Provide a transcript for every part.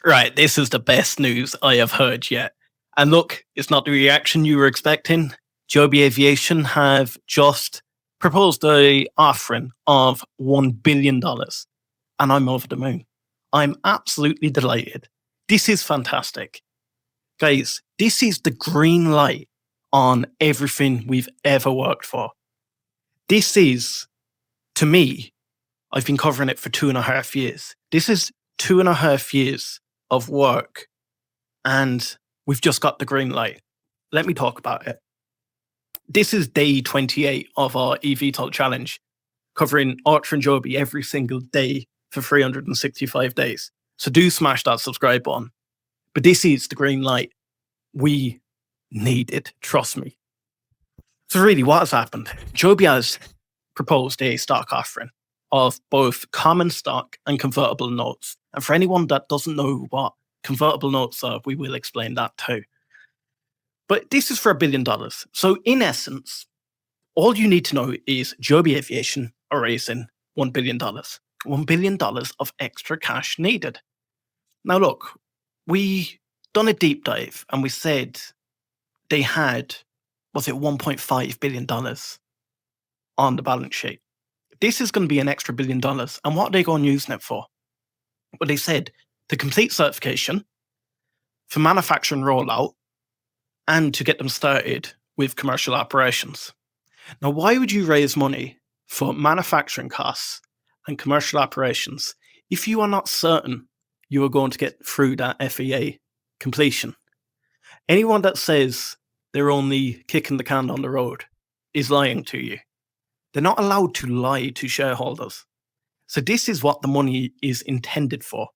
Right, this is the best news I have heard yet. And look, it's not the reaction you were expecting. Joby Aviation have just proposed a offering of $1 billion, and I'm over the moon. I'm absolutely delighted. This is fantastic. Guys, this is the green light on everything we've ever worked for. This is, to me, I've been covering it for 2.5 years. This is 2.5 years of work, and we've just got the green light. Let me talk about it. This is day 28 of our eVTOL challenge, covering Archer and Joby every single day for 365 days. So do smash that subscribe button. But this is the green light we needed, trust me. So really, what has happened? Joby has proposed a stock offering of both common stock and convertible notes. And for anyone that doesn't know what convertible notes are, we will explain that too. But this is for $1 billion. So in essence, all you need to know is Joby Aviation are raising $1 billion. $1 billion of extra cash needed. Now look, we done a deep dive and we said they had, was it $1.5 billion on the balance sheet. This is going to be an extra $1 billion. And what are they going to use it for? Well, they said to complete certification, for manufacturing rollout, and to get them started with commercial operations. Now, why would you raise money for manufacturing costs and commercial operations if you are not certain you are going to get through that FAA completion? Anyone that says they're only kicking the can down the road is lying to you. They're not allowed to lie to shareholders. So this is what the money is intended for.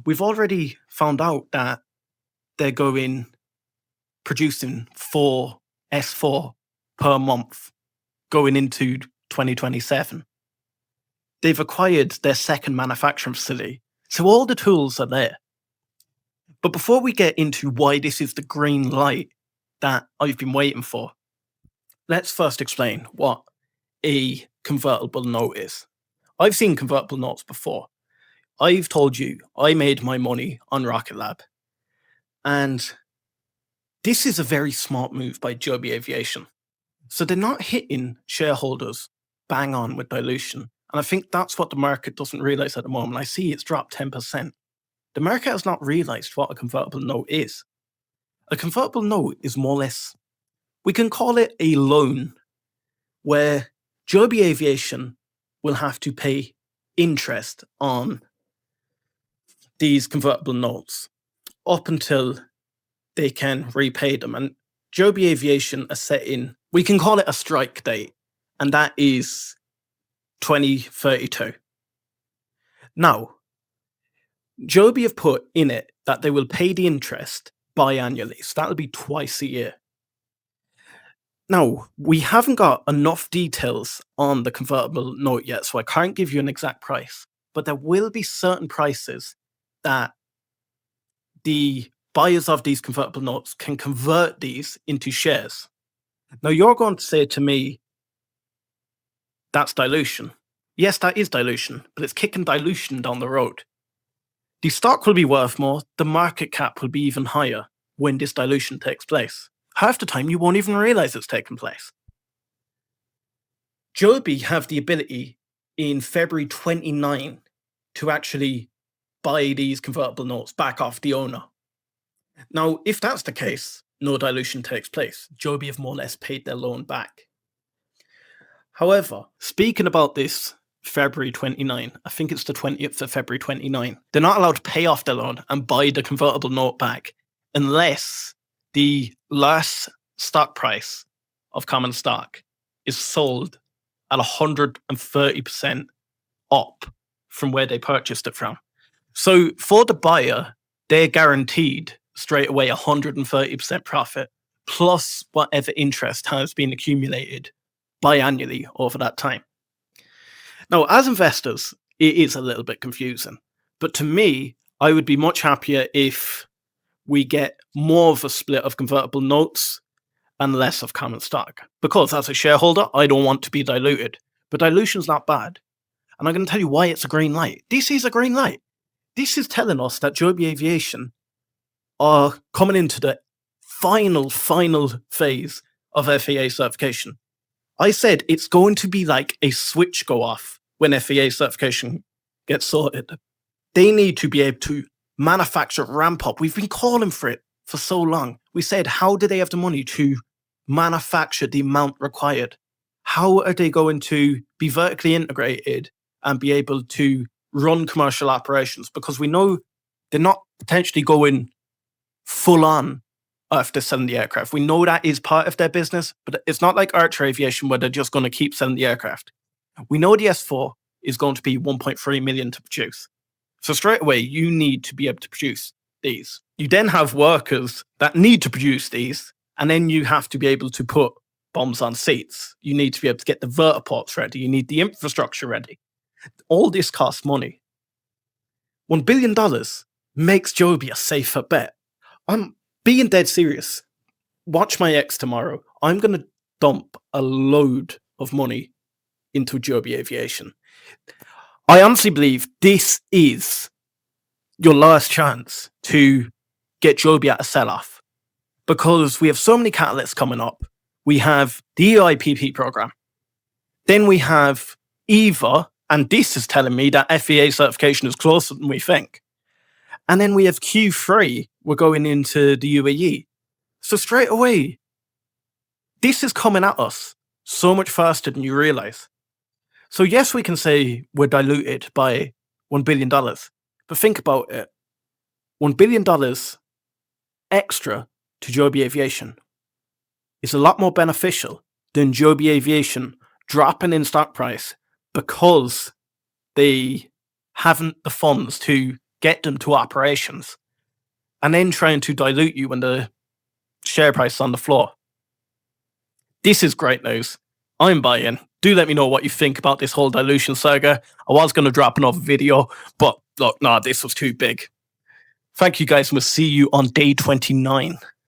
We've already found out that they're producing 4 S4 per month going into 2027. They've acquired their second manufacturing facility. So all the tools are there. But before we get into why this is the green light that I've been waiting for, let's first explain what a convertible note is. I've seen convertible notes before. I've told you I made my money on Rocket Lab. And this is a very smart move by Joby Aviation. So they're not hitting shareholders bang on with dilution. And I think that's what the market doesn't realize at the moment. I see it's dropped 10%. The market has not realized what a convertible note is. A convertible note is more or less, we can call it a loan, where Joby Aviation will have to pay interest on these convertible notes up until they can repay them. And Joby Aviation are setting, we can call it a strike date, and that is 2032. Now, Joby have put in it that they will pay the interest biannually, so that'll be twice a year. Now, we haven't got enough details on the convertible note yet, so I can't give you an exact price, but there will be certain prices that the buyers of these convertible notes can convert these into shares. Now, you're going to say to me, that's dilution. Yes, that is dilution, but it's kicking dilution down the road. The stock will be worth more, the market cap will be even higher when this dilution takes place. Half the time, you won't even realize it's taken place. Joby have the ability in February 29 to actually buy these convertible notes back off the owner. Now, if that's the case, no dilution takes place. Joby have more or less paid their loan back. However, speaking about this February 29, I think it's the 20th of February 29, they're not allowed to pay off their loan and buy the convertible note back unless the last stock price of common stock is sold at 130% up from where they purchased it from. So for the buyer, they're guaranteed straight away 130% profit plus whatever interest has been accumulated biannually over that time. Now, as investors, it is a little bit confusing, but to me, I would be much happier if we get more of a split of convertible notes and less of common stock, because as a shareholder, I don't want to be diluted. But dilution's not bad. And I'm going to tell you why it's a green light. This is a green light. This is telling us that Joby Aviation are coming into the final phase of FAA certification. I said it's going to be like a switch go off when FAA certification gets sorted. They need to be able to manufacture, ramp up. We've been calling for it for so long. We said, how do they have the money to manufacture the amount required? How are they going to be vertically integrated and be able to run commercial operations? Because we know they're not potentially going full on after selling the aircraft. We know that is part of their business, but it's not like Archer Aviation where they're just going to keep selling the aircraft. We know the S4 is going to be 1.3 million to produce. So straight away, you need to be able to produce these. You then have workers that need to produce these, and then you have to be able to put bombs on seats. You need to be able to get the vertiports ready. You need the infrastructure ready. All this costs money. $1 billion makes Joby a safer bet. I'm being dead serious. Watch my X tomorrow. I'm going to dump a load of money into Joby Aviation. I honestly believe this is your last chance to get Joby at a sell-off, because we have so many catalysts coming up. We have the EIPP program. Then we have EVA, and this is telling me that FAA certification is closer than we think. And then we have Q3, we're going into the UAE. So straight away, this is coming at us so much faster than you realize. So yes, we can say we're diluted by $1 billion, but think about it. $1 billion extra to Joby Aviation is a lot more beneficial than Joby Aviation dropping in stock price because they haven't the funds to get them to operations and then trying to dilute you when the share price is on the floor. This is great news. I'm buying. Do let me know what you think about this whole dilution saga. I was going to drop another video, but look, nah, this was too big. Thank you guys, and we'll see you on day 29.